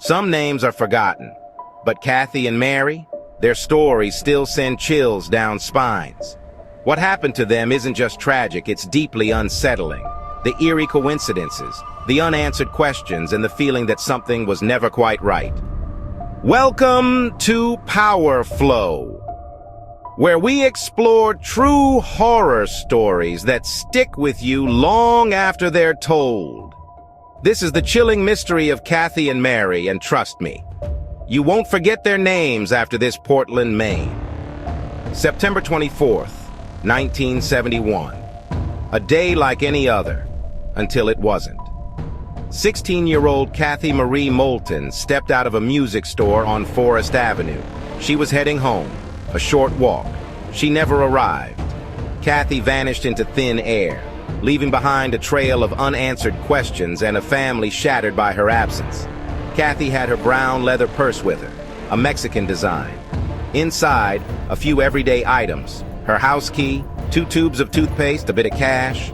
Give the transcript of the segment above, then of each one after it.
Some names are forgotten, but Kathy and Mary, their stories still send chills down spines. What happened to them isn't just tragic, it's deeply unsettling. The eerie coincidences, the unanswered questions, and the feeling that something was never quite right. Welcome to POWERFLOW, where we explore true horror stories that stick with you long after they're told. This is the chilling mystery of Kathy and Mary, and trust me, you won't forget their names after this Portland, Maine. September 24th, 1971. A day like any other, until it wasn't. 16-year-old Kathy Marie Moulton stepped out of a music store on Forest Avenue. She was heading home, a short walk. She never arrived. Kathy vanished into thin air, leaving behind a trail of unanswered questions and a family shattered by her absence. Kathy had her brown leather purse with her, a Mexican design. Inside, a few everyday items, her house key, 2 tubes of toothpaste, a bit of cash.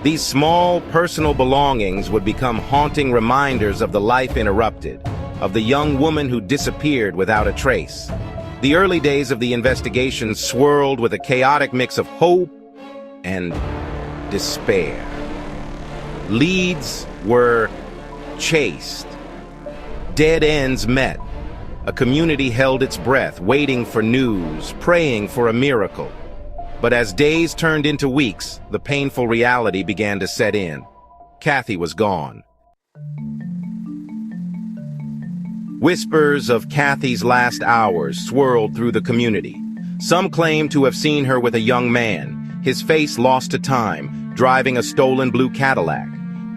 These small personal belongings would become haunting reminders of the life interrupted, of the young woman who disappeared without a trace. The early days of the investigation swirled with a chaotic mix of hope and despair. Leads were chased. Dead ends met. A community held its breath, waiting for news, praying for a miracle. But as days turned into weeks, the painful reality began to set in. Kathy was gone. Whispers of Kathy's last hours swirled through the community. Some claimed to have seen her with a young man, his face lost to time, driving a stolen blue Cadillac.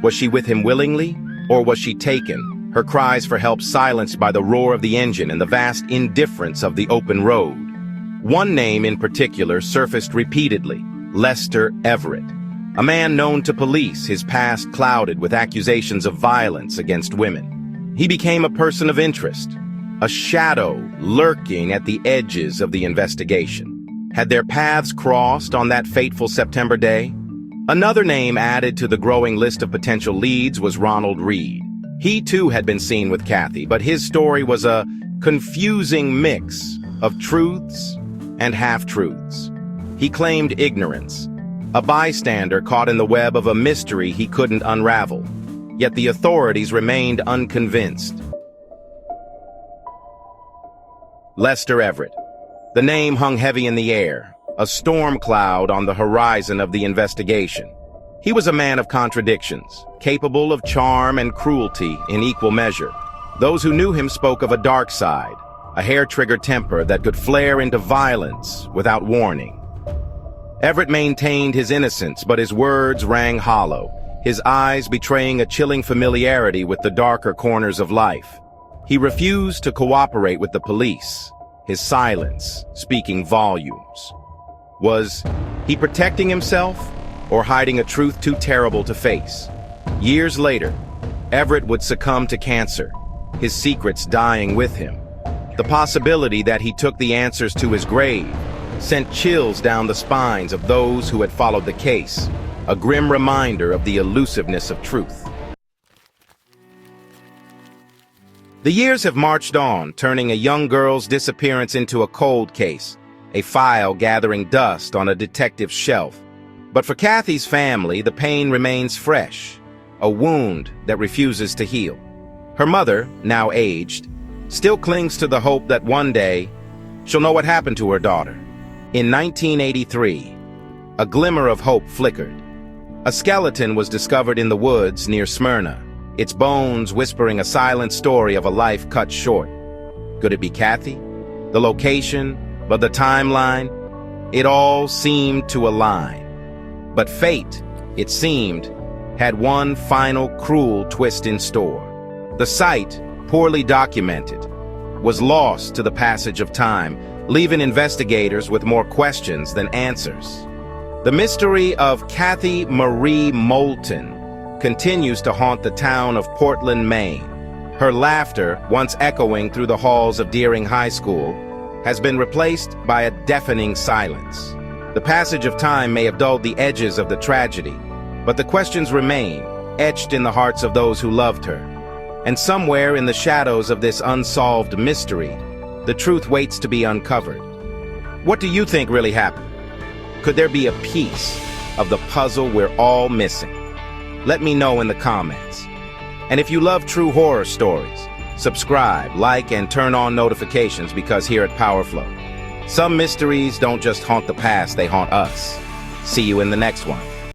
Was she with him willingly, or was she taken, her cries for help silenced by the roar of the engine and the vast indifference of the open road? One name in particular surfaced repeatedly: Lester Everett, a man known to police, his past clouded with accusations of violence against women. He became a person of interest, a shadow lurking at the edges of the investigation. Had their paths crossed on that fateful September day? Another name added to the growing list of potential leads was Ronald Reed. He too had been seen with Kathy, but his story was a confusing mix of truths and half-truths. He claimed ignorance, a bystander caught in the web of a mystery he couldn't unravel. Yet the authorities remained unconvinced. Lester Everett. The name hung heavy in the air, a storm cloud on the horizon of the investigation. He was a man of contradictions, capable of charm and cruelty in equal measure. Those who knew him spoke of a dark side, a hair-trigger temper that could flare into violence without warning. Everett maintained his innocence, but his words rang hollow, his eyes betraying a chilling familiarity with the darker corners of life. He refused to cooperate with the police, his silence speaking volumes. Was he protecting himself or hiding a truth too terrible to face? Years later, Everett would succumb to cancer, his secrets dying with him. The possibility that he took the answers to his grave sent chills down the spines of those who had followed the case, a grim reminder of the elusiveness of truth. The years have marched on, turning a young girl's disappearance into a cold case, a file gathering dust on a detective's shelf. But for Kathy's family, the pain remains fresh, a wound that refuses to heal. Her mother, now aged, still clings to the hope that one day she'll know what happened to her daughter. In 1983, a glimmer of hope flickered. A skeleton was discovered in the woods near Smyrna, its bones whispering a silent story of a life cut short. Could it be Kathy? The location, but the timeline? It all seemed to align. But fate, it seemed, had one final cruel twist in store. The site, poorly documented, was lost to the passage of time, leaving investigators with more questions than answers. The mystery of Kathy Marie Moulton continues to haunt the town of Portland, Maine. Her laughter, once echoing through the halls of Deering High School, has been replaced by a deafening silence. The passage of time may have dulled the edges of the tragedy, but the questions remain, etched in the hearts of those who loved her. And somewhere in the shadows of this unsolved mystery, the truth waits to be uncovered. What do you think really happened? Could there be a piece of the puzzle we're all missing? Let me know in the comments. And if you love true horror stories, subscribe, like, and turn on notifications, because here at POWERFLOW, some mysteries don't just haunt the past, they haunt us. See you in the next one.